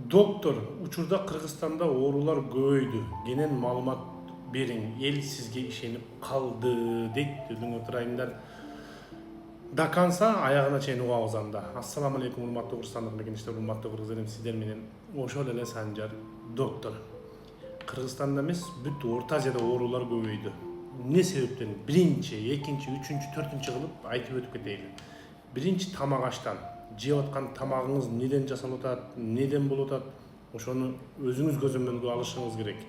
Доктор, учурда Кыргызстанда оорулар көбөйдү. Кенен маалымат бериң, эл сизге ишенип калды дейт. Өдүңө турайындар. До конца аягына чейин угабыз анда. Ассаламу алейкум, урматтуу кыргызстандык мекенчилер, урматтуу кыргыз элем, сиздер менен ошол эле Санжар доктор. Кыргызстанда эмес, бүт Орто Азияда оорулар көбөйдү. Эмне себептен? Биринчи, экинчи, үчүнчү, төртүнчү кылып айтып өтүп кетейли. Биринчи тамак аштан. Жеп аткан тамагыңыз неден жасалып атат, неден болуп атат, ошону өзүңүз көзөмөлгө алышыңыз керек.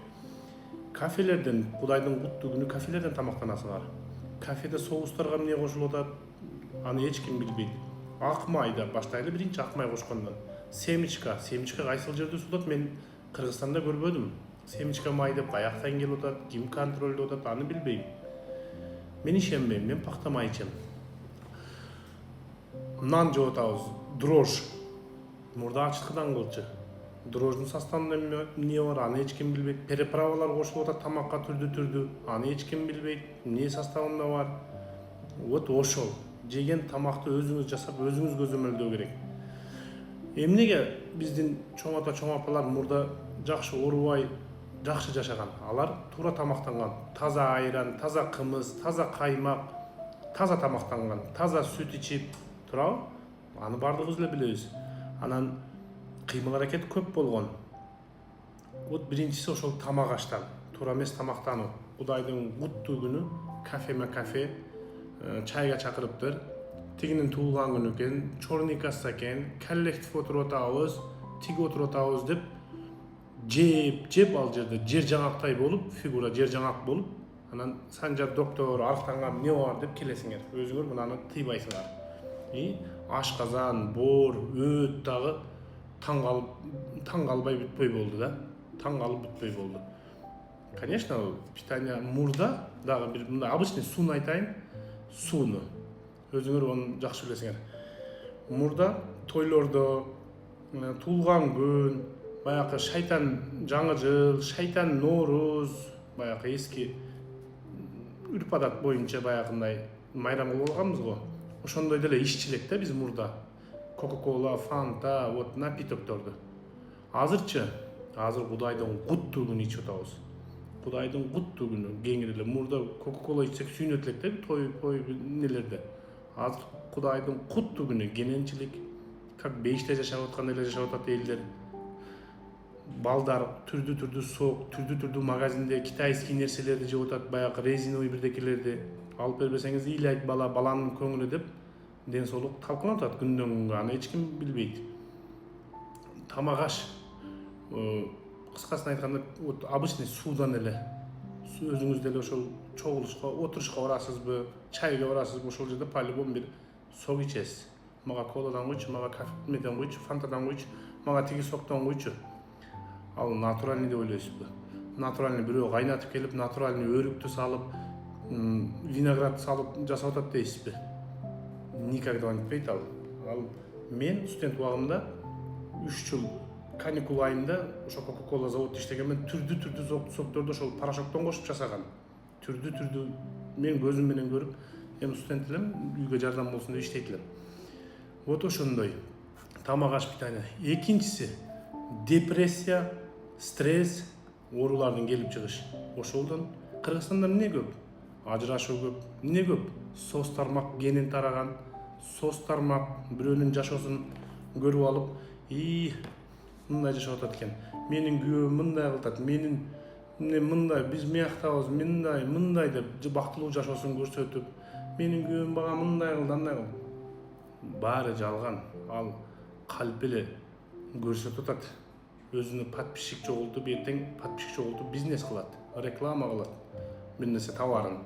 Кафелерден, Кудайдын куттуу күнү кафелерден тамактанасыңар. Кафеде соустарга эмне кошулуп атат, аны эч ким билбейт. Ак майда баштайлы, биринчи ак май кошкондон. Семечка кайсыл жерде сулат, мен Кыргызстанда көрбөдүм. Семечка май деп каяктан келип атат, ким контролдоп атат, аны билбейм. Мен ишенбейм, мен пакта май ичем. Нан жеп атабыз, дрож. Мурда ачыткыдан кылчу. Дрождун составында эмне бар, аны эч ким билбейт. Переправалар кошулуп атат тамакка түрдүү, аны эч ким билбейт. Эмне составында бар? Вот ошол. Жеген тамакты өзүңүз жасап, өзүңүз көзөмөлдөө керек. Эмнеге биздин чоң ата, чоң апалар мурда жакшы оорубай, жакшы жашаган? Алар туура тамактанган. Таза айран, таза кымыз, таза каймак, таза тамактанган, таза сүт ичип, туурабы? Аны бардыгыбыз эле билебиз. Анан кыймыл аракет көп болгон. Вот биринчиси ошол тамак аштан, туура эмес тамактануу. Кудайдын куттуу күнү кафе, чайга чакырыптыр. Тигинин туулган күнү экен, черный касса экен, коллектив отуруп атабыз, тиги отуруп атабыз деп жеп ал жерде жер жаңактай болуп, фигура жер жаңак болуп, анан Санжар доктор арктанга эмне бар деп келесиңер. Өзүңөр мынаны тыйбайсыңар. Ашказан, боор, өт дагы таң калбай бүтпөй болду да. Таң калып бүтпөй болду. Конечно, питание мурда дагы бир мындай обычный сууну айтайын. Сууну. Өзүңөр аны жакшы билесиңер. Мурда тойлордо, туулган күн, баягы шайтан жаңы жыл, шайтан Норуз, баягы эски үрп адат боюнча баягындай майрам кылып алганбыз го. Ошондой деле иччилек да биз мурда. Кока-кола, фанта, вот напитокторду. Азыр Кудайдын куттуу күнү ичип атабыз. Кудайдын куттуу күнү кеңири эле. Мурда кока-кола ичсек сүйүнөт элек да той нелерде. Азыр Кудайдын куттуу күнү, кененчилик, как бейиште жашап аткан эле жашап атат элдер. Балдар түрдүү сок, түрдүү магазинде китайский нерселерди жеп атат, баягы резиновый бирдекелерди. Алып бербесеңиз ыйлайт баланын көңүлү деп ден соолук талкаланып атат күндөн күнгө, аны эч ким билбейт. Тамак аш, кыскасын айтканда, вот обычный суудан эле, өзүңүз деле ошол чогулушка, отурушка барасызбы, чайга барасызбы, ошол жерде по-любому бир сок ичесиз. Мага коладан койчу, мага кафеден койчу, фантадан койчу, мага тиги соктон койчу. Ал натуральный деп ойлойсузбу? Натуральный бирөө кайнатып келип, натуральный өрүктү салып, виноград салып жасап атат дейсизби? Никогда антпейт ал. Мен студент убагымда 3 жыл каникул айында ошо Coca-Cola заводдо иштегенмен, түрдүү сокторду ошол порошоктон кошуп жасаган. Түрдүү мен көзүм менен көрүп, эми студент элем, үйгө жардам болсун деп иштейт элем. Вот ошондой тамак аш питание. Экинчиси депрессия, стресс, оорулардын келип чыгышы. Ошолдон Кыргызстанда эмне көп? Ажырашуу көп. Эмне көп? Соц тармак кенен тараган. Соц тармак бирөөнүн жашоосун көрүп алып, мындай жашап атат экен. Менин күйөөм мындай кылат, менин мындай, биз мыяктабыз, мындай деп бактылуу жашоосун көрсөтүп, менин күйөөм бага мындай кылды, андай кылды. Баары жалган. Ал калп эле көрсөтүп атат. Өзүнө подписчик чогултуп, эртең подписчик чогултуп бизнес кылат, реклама кылат. Бир нерсе товарын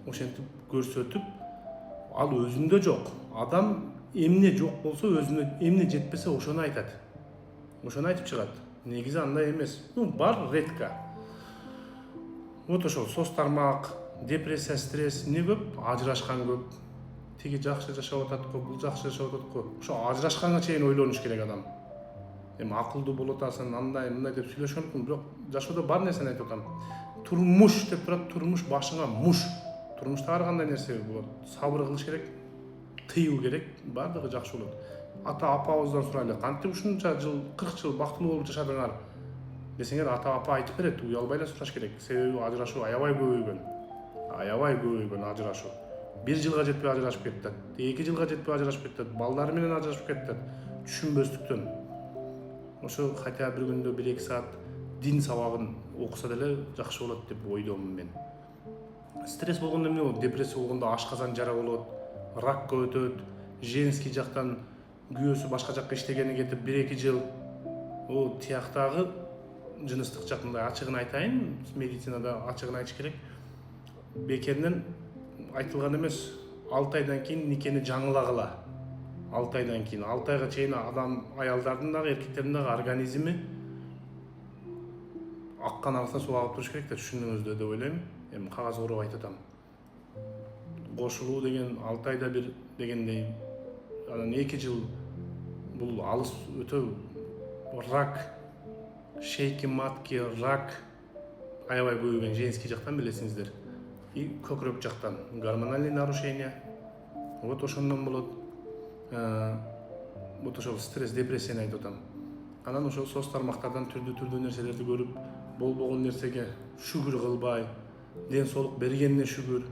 ошентип көрсөтүп, ал өзүндө жок. Адам эмне жок болсо, өзүнө эмне жетпесе ошону айтат. Ошону айтып чыгат. Негизи андай эмес. Бар редко. Вот ошол соц тармак, депрессия, стресс не көп? Ажырашкан көп. Тиги жакшы жашап атат го, бул жакшы жашап атат го. Ошо ажырашканга чейин ойлонуш керек адам. Эми акылдуу болуп атасың, андай деп сүйлөшкөн мүмкүн, бирок жашоодо бар нерсени айтып атам. Турмуш деп турат, турмуш башыңа муш. Турмушта ар кандай нерсе болот. Сабыр кылыш керек, тыюу керек, бардыгы жакшы болот. ата апабыздан сурайлы, кантип ушунча жыл 40 жыл бактылуу болуп жашадыңар десеңер, ата апа айтып берет, уялбай эле сураш керек. Себеби ажырашуу аябай көбөйгөн ажырашуу. 1 жылга жетпей ажырашып кетет, 2 жылга жетпей ажырашып кетет, балдары менен ажырашып кетет, түшүнбөстүктөн. Ошо хотя бир күндө 1-2 саат дин сабагын окуса деле жакшы болот деп ойдомун мен. Стресс болгондо эмне болот? Депрессия болгондо ашказан жара болот, ракка өтөт, женский жактан күйөөсү башка жакка иштегени кетип 1-2 жыл. О тияктагы жыныстык жакында ачыгын айтайын, медицинада ачыгын айтыш керек. Бекеринен айтылган эмес, 6 айдан кийин никени жаңылагыла. 6 айдан кийин, 6 айга чейин адам, аялдардын дагы, эркектердин дагы организми аккан арасына суу агып туруш керек да, түшүндүңүздү деп ойлойм. Эми кагаз куруп айтып атам. Кошулуу деген 6 айда бир дегендей, анан 2 жыл бул алыс өтө. Рак, шейки матки, рак аябай көбөйгөн женский жактан билесиңиздер. И көкүрөк жактан гормональный нарушение. Вот ошондон болот. Вот ошол стресс, депрессияны айтып атам. Анан ошол соц тармактардан түрдүү нерселерди көрүп, болбогон нерсеге шүгүр кылбай, ден соолук бергенине шүгүр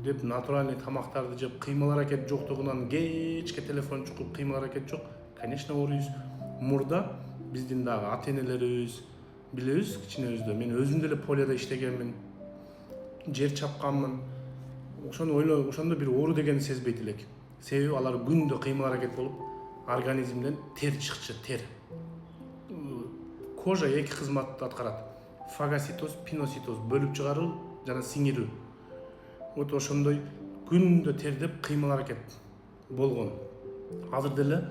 деп натуральный тамактарды жеп, кыймыл аракет жоктугунан кечке телефон чукуп кыймыл аракет жок. Конечно, ооруйбуз. Мурда биздин дагы ата-энелерибиз билебиз, кичинебизде. Мен өзүм деле полияда иштегенмин. Жер чапканмын. Ошондо бир оору дегенди сезбейт элек. Себеби алар күндө кыймыл аракет болуп, организмден тер чыкчу, тер. Кожа 2 кызматты аткарат. Фагоцитоз, пиноцитоз, бөлүп чыгаруу жана сиңирүү. Вот ошондой күндө тердеп кыймыл аракет болгон. Азыр деле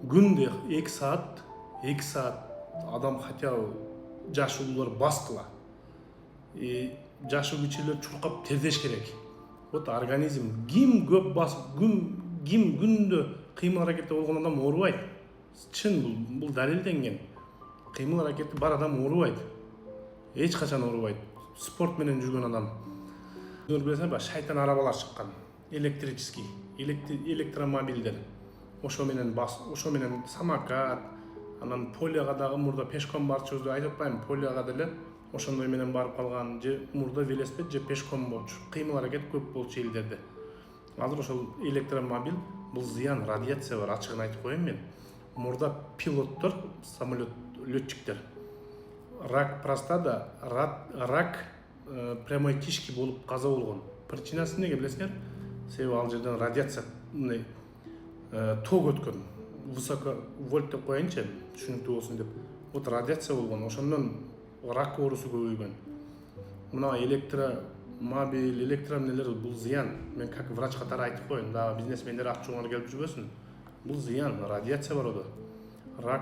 күндө 2 саат адам хотя жаш улуулар баскыла. Жашы кичилер чуркап тердеш керек. Вот организм ким көп басып, ким күндө кыймыл аракетте болгон адам оорубайт. Чын, бул далилденген. Кыймыл аракети бар адам оорубайт. Эч качан оорубайт. Спорт менен жүргөн адам. Билесиңер ба, шайтан арабалар чыккан. Электрический, электромобилдер. Ошо менен самокат, анан полияга дагы мурда пешком барчубузду айтып атпайм. Полияга деле ошондой менен барып калган, же мурда велосипед же пешком болчу. Кыймыл аракет көп болчу элдерде. Азыр ошол электромобиль бул зыян, радиация бар, ачыгын айтып коеюн мен. Мурда пилоттор, самолет летчиктер рак простата, рак прямой кишки болуп каза болгон. Причинасы эмнеге билесиңер? Себеби ал жерден радиация ток өткөн. Высоко вольт деп коеюнчу, түшүнүктүү болсун деп. Вот радиация болгон, ошондон рак оорусу көбөйгөн. Мына электромобиль, электромнелер бул зыян. Мен как врач катары айтып коеюн, дагы бизнесмендер акчуңар келип жүрбөсүн. Бул зыян, радиация бар ода. Рак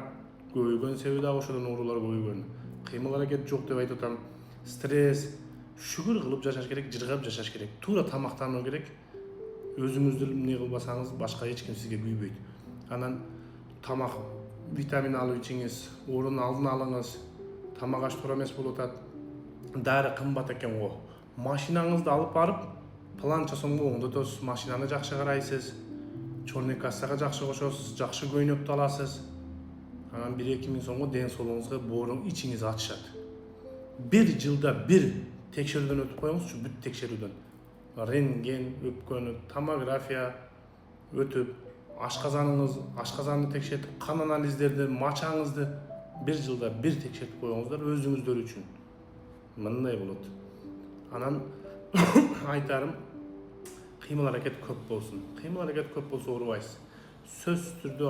көбөйгөн себеби дагы ошодон оорулар көбөйгөн. Кыймыл аракет жок деп айтып атам. Стресс, шүгүр кылып жашаш керек, жыргап жашаш керек. Туура тамактануу керек. Өзүңүздү эмне кылбасаңыз башка эч ким сизге күйбөйт. Анан тамак, витамин алып ичиңиз, оорунун алдын алыңыз. Тамак аш туура эмес болуп атат. Дары кымбат экен го. Машинаңызды алып барып, планча сомго оңдотосуз, машинаны жакшы карайсыз. Чорный кассага жакшы кошосуз, жакшы көйнөктү аласыз. Анан 1-2 миң сомго ден соолугуңузга боорун ичиңиз ачышат. 1 жылда 1 текшерүүдөн өтүп коюңузчу, бүт текшерүүдөн. Рентген, өпкөнү, томография өтүп, ашказанды текшертип, кан анализдерди, мачаңызды 1 жылда 1 текшертип коюңуздар өзүңүздөр үчүн. Мындай болот. Анан айтарым, кыймыл аракет көп болсун. Кыймыл аракет көп болсо оорубайсыз. Сөзсүз түрдө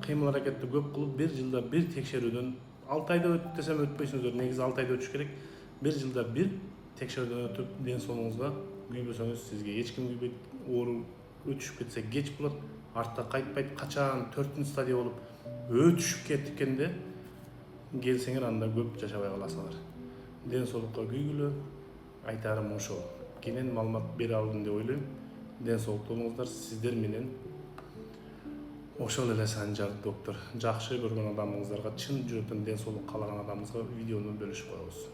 кыймыл аракетти көп кылып 1 жылда 1 текшерүүдөн 6 айда өтүп десем өтпөйсүңүздөр. Негизи 6 айда өтүш керек. 1 жылда 1 текшерүүдөн өтүп, ден соолугуңузга күйбөсөңүз сизге эч ким күйбөйт. Оору өтүшүп кетсе кеч болот. Артта кайтпайт. Качан 4-стадия болуп өтүшүп кеткенде келсеңер анда көп жашабай каласыңар. Ден соолукка күйгүлө. Айтарым ошол. Кенен маалымат бере алдым деп ойлойм. Ден соолукта болуңуздар, сиздер менен ошол эле Санжар доктор. Жакшы көргөн адамыңыздарга, чын жүрөктөн ден соолук каалаган адамыңызга видеону бөлүшүп коебуз.